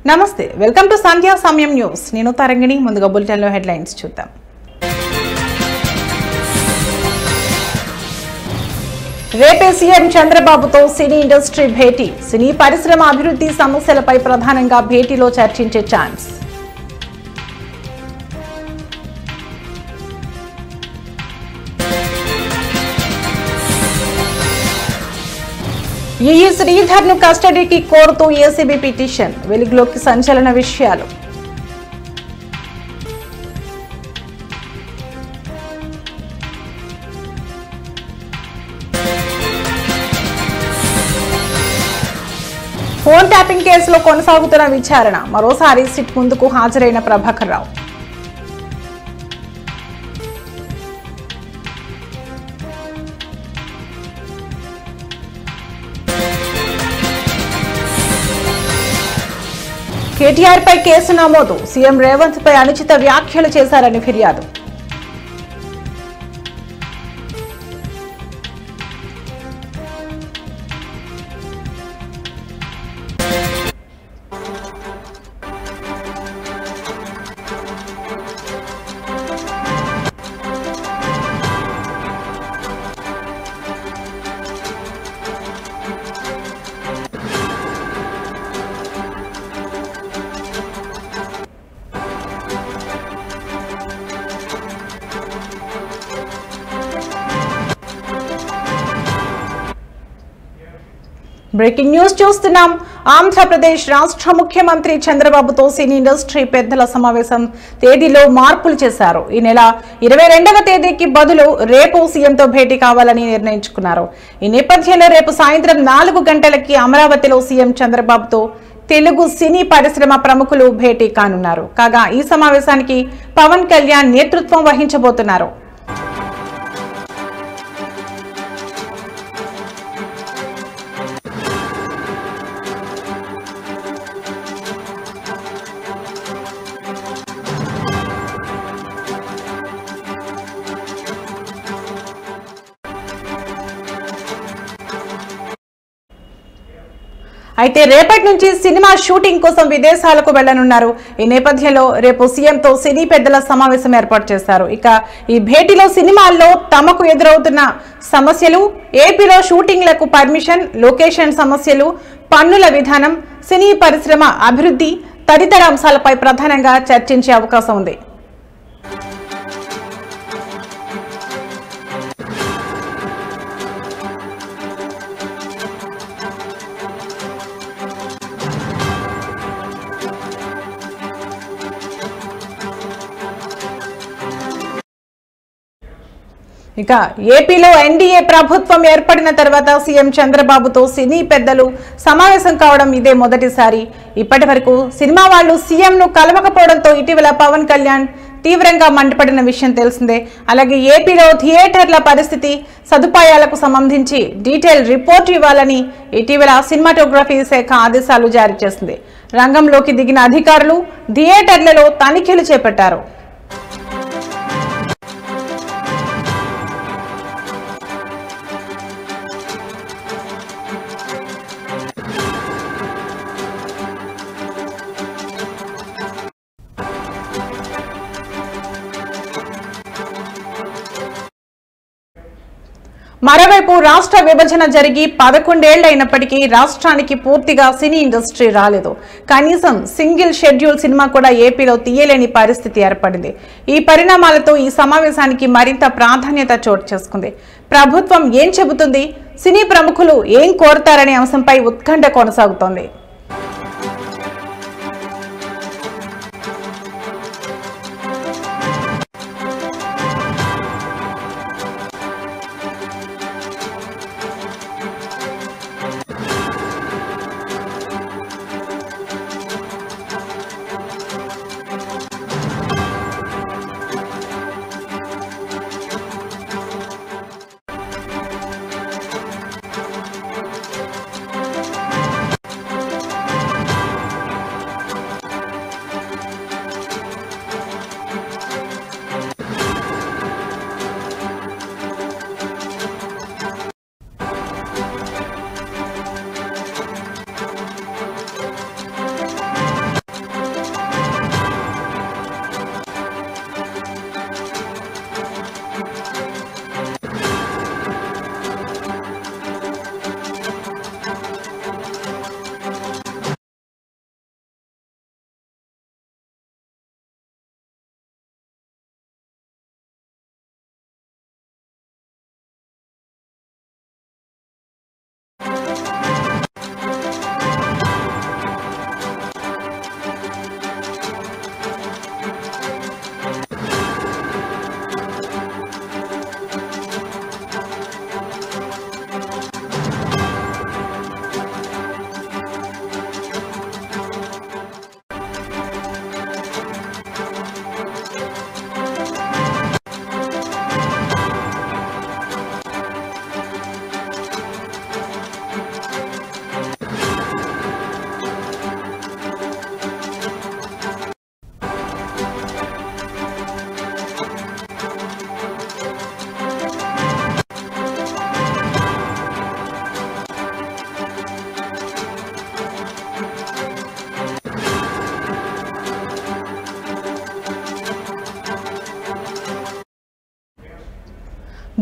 నమస్తే welcome to సంధ్యా సమయం news నేను తరంగిణి ముందుగా బులెటిన్ లో హెడ్లైన్స్ చూద్దాం రేపే సీఎం చంద్రబాబుతో సినీ ఇండస్ట్రీ భేటీ సినీ పరిశ్రమ అభివృద్ధి సమస్యలపై ప్రధానంగా భేటీలో చర్చించే ఛాన్స్ ఈఈ శ్రీధర్ ను కస్టడీకి కోరుతూ ఏసీబీ పిటిషన్ వెలుగులోకి సంచలన విషయాలు ఫోన్ ట్యాపింగ్ కేసులో కొనసాగుతున్న విచారణ మరోసారి సిట్ ముందుకు హాజరైన ప్రభాకర్ రావు కేటీఆర్ పై కేసు నమోదు సీఎం రేవంత్ పై అనుచిత వ్యాఖ్యలు చేశారని ఫిర్యాదు బ్రేకింగ్ న్యూస్ చూస్తున్నాం. ఆంధ్రప్రదేశ్ రాష్ట్ర ముఖ్యమంత్రి చంద్రబాబుతో సినీ ఇండస్ట్రీ పెద్దల సమావేశం తేదీలో మార్పులు చేశారు. ఈ నెల 22వ తేదీకి బదులు రేపు సీఎంతో భేటీ కావాలని నిర్ణయించుకున్నారు. ఈ నేపథ్యంలో రేపు సాయంత్రం 4 గంటలకి అమరావతిలో సీఎం చంద్రబాబుతో తెలుగు సినీ పరిశ్రమ ప్రముఖులు భేటీ కానున్నారు. కాగా ఈ సమావేశానికి పవన్ కళ్యాణ్ నేతృత్వం వహించబోతున్నారు. అయితే రేపటి నుంచి సినిమా షూటింగ్ కోసం విదేశాలకు వెళ్లనున్నారు. ఈ నేపథ్యంలో రేపు సీఎంతో సినీ పెద్దల సమావేశం ఏర్పాటు చేశారు. ఇక ఈ భేటీలో సినిమాల్లో తమకు ఎదురవుతున్న సమస్యలు, ఏపీలో షూటింగ్లకు పర్మిషన్, లొకేషన్ సమస్యలు, పన్నుల విధానం, సినీ పరిశ్రమ అభివృద్ధి తదితర అంశాలపై ప్రధానంగా చర్చించే అవకాశం ఉంది. ఇక ఏపీలో ఎన్డీఏ ప్రభుత్వం ఏర్పడిన తర్వాత సీఎం చంద్రబాబుతో సినీ పెద్దలు సమావేశం కావడం ఇదే మొదటిసారి. ఇప్పటి వరకు సినిమా వాళ్ళు సీఎంను కలవకపోవడంతో ఇటీవల పవన్ కళ్యాణ్ తీవ్రంగా మండిపడిన విషయం తెలిసిందే. అలాగే ఏపీలో థియేటర్ల పరిస్థితి, సదుపాయాలకు సంబంధించి డీటెయిల్ రిపోర్ట్ ఇవ్వాలని ఇటీవల సినిమాటోగ్రఫీ శాఖ ఆదేశాలు జారీ చేసింది. రంగంలోకి దిగిన అధికారులు థియేటర్లలో తనిఖీలు చేపట్టారు. మరోవైపు రాష్ట్ర విభజన జరిగి 11 ఏళ్లు అయినప్పటికీ రాష్ట్రానికి పూర్తిగా సినీ ఇండస్ట్రీ రాలేదు. కనీసం సింగిల్ షెడ్యూల్ సినిమా కూడా ఏపీలో తీయలేని పరిస్థితి ఏర్పడింది. ఈ పరిణామాలతో ఈ సమావేశానికి మరింత ప్రాధాన్యత చోటు చేసుకుంది. ప్రభుత్వం ఏం చెబుతుంది, సినీ ప్రముఖులు ఏం కోరుతారనే అంశంపై ఉత్కంఠ కొనసాగుతోంది.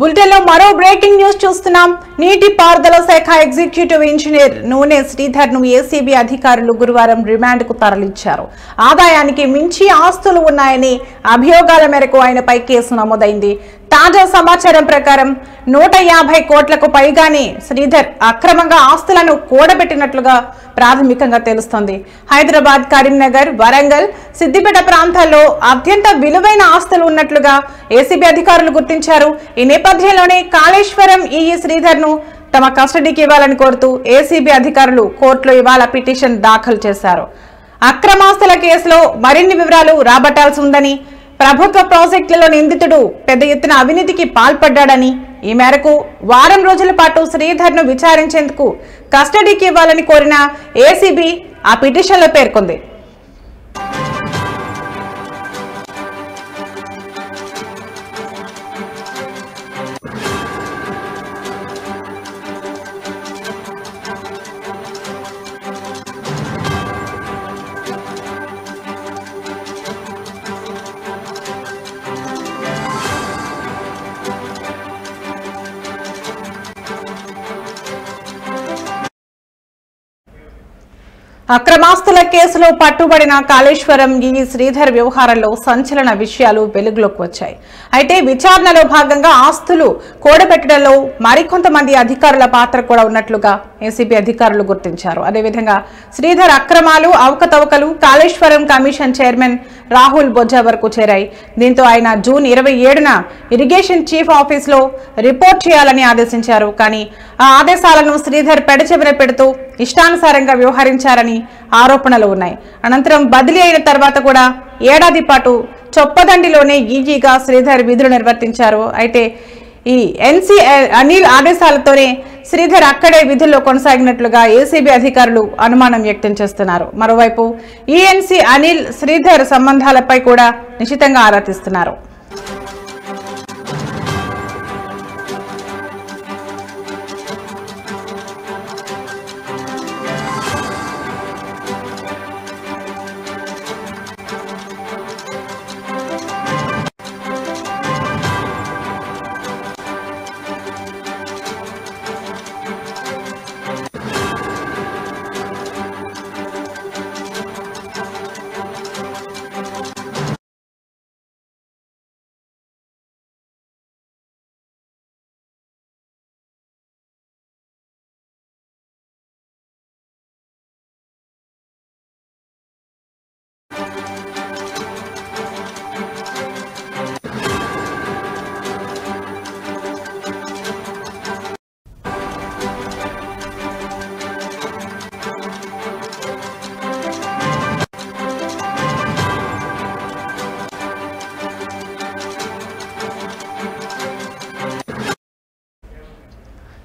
బులెటిన్లో మరో బ్రేకింగ్ న్యూస్ చూస్తున్నాం. నీటిపారుదల శాఖ ఎగ్జిక్యూటివ్ ఇంజనీర్ నూనె శ్రీధర్ ను ఏసీబీ అధికారులు గురువారం రిమాండ్ కు తరలించారు. ఆదాయానికి మించి ఆస్తులు ఉన్నాయని అభియోగాల మేరకు ఆయనపై కేసు నమోదైంది. తాజా సమాచారం ప్రకారం 150 కోట్లకు పైగానే శ్రీధర్ అక్రమంగా ఆస్తులను కూడబెట్టినట్లుగా ప్రాథమికంగా తెలుస్తోంది. హైదరాబాద్, కరీంనగర్, వరంగల్, సిద్దిపేట ప్రాంతాల్లో అత్యంత విలువైన ఆస్తులు ఉన్నట్లుగా ఏసీబీ అధికారులు గుర్తించారు. ఈ నేపథ్యంలోనే కాళేశ్వరం ఈఈ శ్రీధర్ ను తమ కస్టడీకి ఇవ్వాలని కోరుతూ ఏసీబీ అధికారులు కోర్టులో ఇవాళ పిటిషన్ దాఖలు చేశారు. అక్రమాస్తుల కేసులో మరిన్ని వివరాలు రాబట్టాల్సి ఉందని, ప్రభుత్వ ప్రాజెక్టులలో నిందితుడు పెద్ద ఎత్తున అవినీతికి పాల్పడ్డాడని, ఈ మేరకు వారం రోజుల పాటు శ్రీధర్ ను విచారించేందుకు కస్టడీకి ఇవ్వాలని కోరిన ఏసీబీ ఆ పిటిషన్లో పేర్కొంది. అక్రమాస్తుల కేసులో పట్టుబడిన కాళేశ్వరం ఈఈ శ్రీధర్ వ్యవహారంలో సంచలన విషయాలు వెలుగులోకి వచ్చాయి. అయితే విచారణలో భాగంగా ఆస్తులు కూడబెట్టడంలో మరికొంతమంది అధికారుల పాత్ర కూడా ఉన్నట్లుగా ఏసీబీ అధికారులు గుర్తించారు. అదేవిధంగా శ్రీధర్ అక్రమాలు, అవకతవకలు కాళేశ్వరం కమిషన్ చైర్మన్ రాహుల్ బొజ్జా వరకు చేరాయి. దీంతో ఆయన జూన్ 27న ఇరిగేషన్ చీఫ్ ఆఫీస్లో రిపోర్ట్ చేయాలని ఆదేశించారు. కానీ ఆ ఆదేశాలను శ్రీధర్ పెడచెవిన పెడుతూ ఇష్టానుసారంగా వ్యవహరించారని ఆరోపణలు ఉన్నాయి. అనంతరం బదిలీ అయిన తర్వాత కూడా ఏడాది పాటు చొప్పదండిలోనే ఈజీగా శ్రీధర్ విధులు నిర్వర్తించారు. అయితే ఈ ఎన్సీ అనిల్ ఆదేశాలతోనే శ్రీధర్ అక్కడే విధుల్లో కొనసాగినట్లుగా ఏసీబీ అధికారులు అనుమానం వ్యక్తం చేస్తున్నారు. మరోవైపు ఈఎన్సీ అనిల్ శ్రీధర్ సంబంధాలపై కూడా నిశితంగా ఆరా తీస్తున్నారు.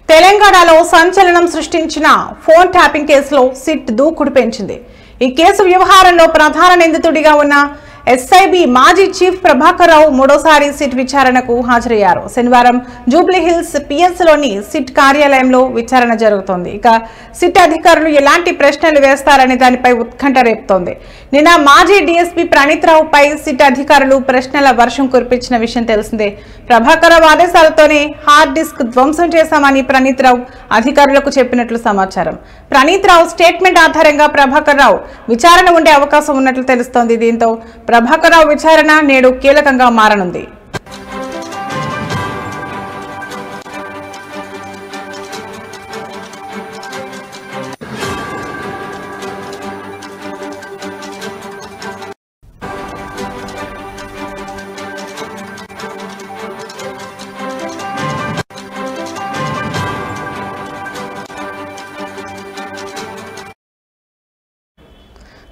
తెలంగాణలో సంచలనం సృష్టించిన ఫోన్ ట్యాపింగ్ కేసులో సిట్ దూకుడు పెంచింది. ఈ కేసు వ్యవహారంలో ప్రధాన నిందితుడిగా ఉన్న ఎస్ఐబి మాజీ చీఫ్ ప్రభాకర్ రావు మూడోసారి సిట్ విచారణకు హాజరయ్యారు. శనివారం జూబ్లీహిల్స్ పిఎస్లోని సిట్ కార్యాలయంలో విచారణ జరుగుతోంది. ఇక సిట్ అధికారులు ఎలాంటి ప్రశ్నలు వేస్తారనే దానిపై ఉత్కంఠ రేపుతోంది. నిన్న మాజీ డీఎస్పీ ప్రణీత్ రావుపై సిట్ అధికారులు ప్రశ్నల వర్షం కురిపించిన విషయం తెలిసిందే. ప్రభాకర్ రావు ఆదేశాలతోనే హార్డ్ డిస్క్ ధ్వంసం చేశామని ప్రణీత్ రావు అధికారులకు చెప్పినట్లు సమాచారం. ప్రణీత్ రావు స్టేట్మెంట్ ఆధారంగా ప్రభాకర్ రావు విచారణ ఉండే అవకాశం ఉన్నట్లు తెలుస్తోంది. దీంతో ప్రభాకర్ రావు విచారణ నేడు కీలకంగా మారనుంది.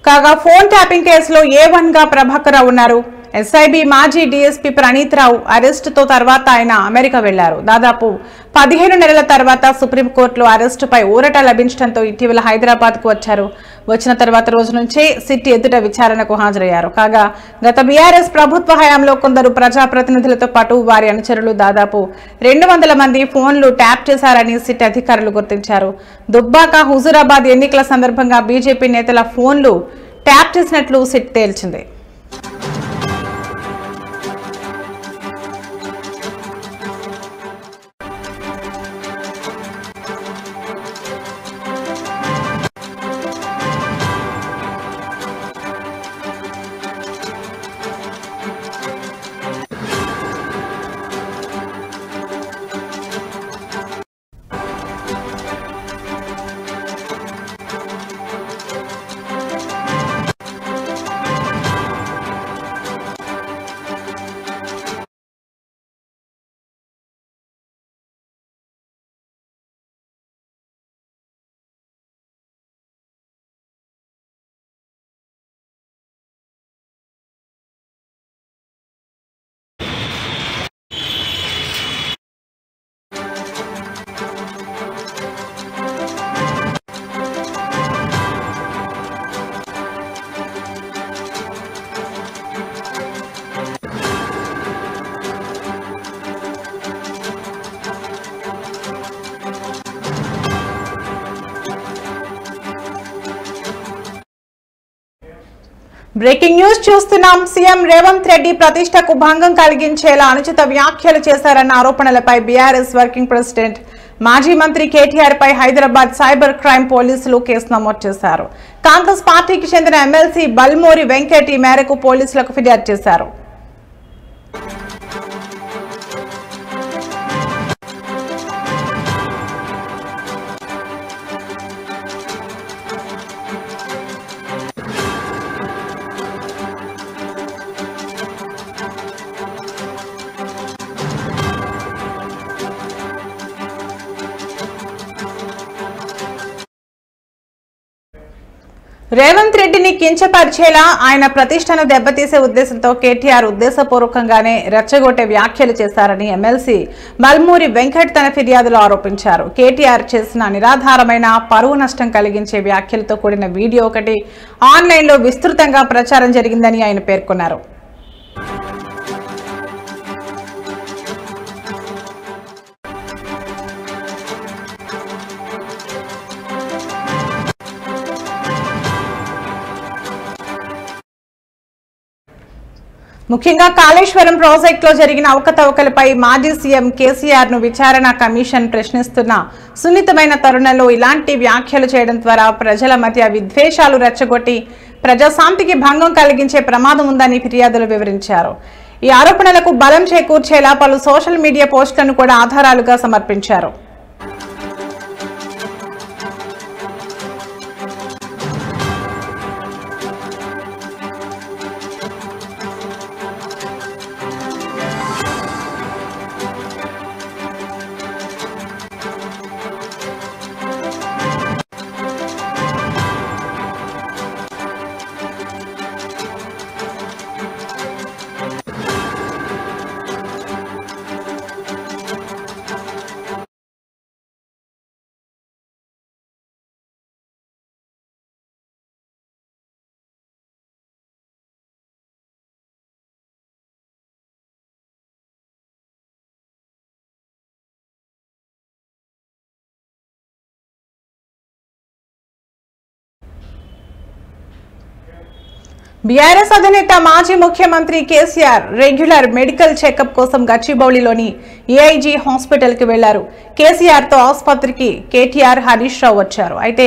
కాగా ఫోన్ ట్యాపింగ్ కేసులో A1 గా ప్రభాకర్ రావు ఉన్నారు. ఎస్ఐబి మాజీ డీఎస్పీ ప్రణీత్ రావు అరెస్టుతో తర్వాత ఆయన అమెరికా వెళ్లారు. దాదాపు 15 నెలల తర్వాత సుప్రీంకోర్టులో అరెస్టుపై ఊరట లభించడంతో ఇటీవల హైదరాబాద్ కు వచ్చారు. వచ్చిన తర్వాత రోజు నుంచే సిట్ ఎదుట విచారణకు హాజరయ్యారు. కాగా గత బీఆర్ఎస్ ప్రభుత్వ హయాంలో కొందరు ప్రజాప్రతినిధులతో పాటు వారి అనుచరులు దాదాపు 200 మంది ఫోన్లు ట్యాప్ చేశారని సిట్ అధికారులు గుర్తించారు. దుబ్బాక, హుజూరాబాద్ ఎన్నికల సందర్భంగా బీజేపీ నేతల ఫోన్లు ట్యాప్ చేసినట్లు సిట్ తేల్చింది. బ్రేకింగ్ న్యూస్ చూస్తున్నాం. సీఎం రేవంత్ రెడ్డి ప్రతిష్టకు భంగం కలిగించేలా అనుచిత వ్యాఖ్యలు చేశారన్న ఆరోపణలపై బీఆర్ఎస్ వర్కింగ్ ప్రెసిడెంట్ మాజీ మంత్రి కేటీఆర్ పై హైదరాబాద్ సైబర్ క్రైమ్ పోలీసులు కేసు నమోదు చేశారు. కాంగ్రెస్ పార్టీకి చెందిన ఎమ్మెల్సీ బల్మూరి వెంకట్ ఈ మేరకు పోలీసులకు ఫిర్యాదు చేశారు. రేవంత్ రెడ్డిని కించపరిచేలా ఆయన ప్రతిష్టను దెబ్బతీసే ఉద్దేశంతో కేటీఆర్ ఉద్దేశపూర్వకంగానే రెచ్చగొట్టే వ్యాఖ్యలు చేశారని ఎమ్మెల్సీ బల్మూరి వెంకట్ తన ఫిర్యాదులో ఆరోపించారు. కేటీఆర్ చేసిన నిరాధారమైన పరువు నష్టం కలిగించే వ్యాఖ్యలతో కూడిన వీడియో ఒకటి ఆన్లైన్లో విస్తృతంగా ప్రచారం జరిగిందని ఆయన పేర్కొన్నారు. ముఖ్యంగా కాళేశ్వరం ప్రాజెక్టులో జరిగిన అవకతవకలపై మాజీ సీఎం కేసీఆర్ ను విచారణ కమిషన్ ప్రశ్నిస్తున్న సున్నితమైన తరుణంలో ఇలాంటి వ్యాఖ్యలు చేయడం ద్వారా ప్రజల మధ్య విద్వేషాలు రెచ్చగొట్టి ప్రజాశాంతికి భంగం కలిగించే ప్రమాదం ఉందని ఫిర్యాదులు వివరించారు. ఈ ఆరోపణలకు బలం చేకూర్చేలా పలు సోషల్ మీడియా పోస్టులను కూడా ఆధారాలుగా సమర్పించారు. బీఆర్ఎస్ అధినేత మాజీ ముఖ్యమంత్రి కేసీఆర్ రెగ్యులర్ మెడికల్ చెకప్ కోసం గచ్చిబౌలిలోని ఏఐజీ హాస్పిటల్ కి వెళ్లారు. కేసీఆర్ తో ఆసుపత్రికి కేటీఆర్, హరీష్ రావు వచ్చారు. అయితే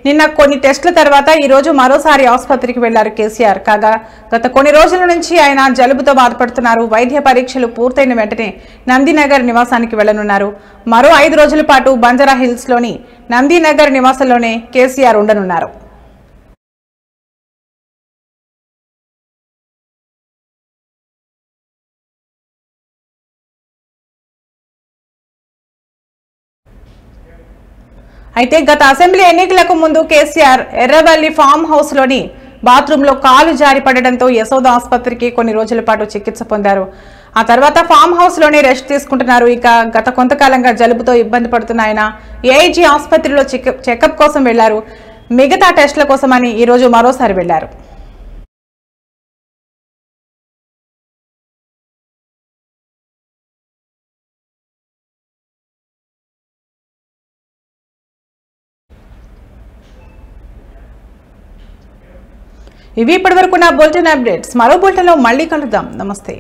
నిన్న కొన్ని టెస్టుల తర్వాత ఈ రోజు మరోసారి ఆసుపత్రికి వెళ్లారు కేసీఆర్. కాగా గత కొన్ని రోజుల నుంచి ఆయన జలుబుతో బాధపడుతున్నారు. వైద్య పరీక్షలు పూర్తయిన వెంటనే నందినగర్ నివాసానికి వెళ్లనున్నారు. మరో 5 రోజుల పాటు బంజారా హిల్స్ లోని నందినగర్ నివాసంలోనే కేసీఆర్ ఉండనున్నారు. అయితే గత అసెంబ్లీ ఎన్నికలకు ముందు కేసీఆర్ ఎర్రవల్లి ఫామ్ హౌస్ లోని బాత్రూమ్ లో కాలు జారి పడడంతో యశోద ఆసుపత్రికి కొన్ని రోజుల పాటు చికిత్స పొందారు. ఆ తర్వాత ఫామ్ హౌస్ లోనే రెస్ట్ తీసుకుంటున్నారు. ఇక గత కొంతకాలంగా జలుబుతో ఇబ్బంది పడుతున్న ఆయన ఏఐజీ ఆసుపత్రిలో చెకప్ కోసం వెళ్లారు. మిగతా టెస్టుల కోసమని ఈ రోజు మరోసారి వెళ్లారు. ఇవి ఇప్పటివరకు నా బులెటిన్ అప్డేట్స్. మరో బులెటిన్లో మళ్ళీ కలుద్దాం. నమస్తే.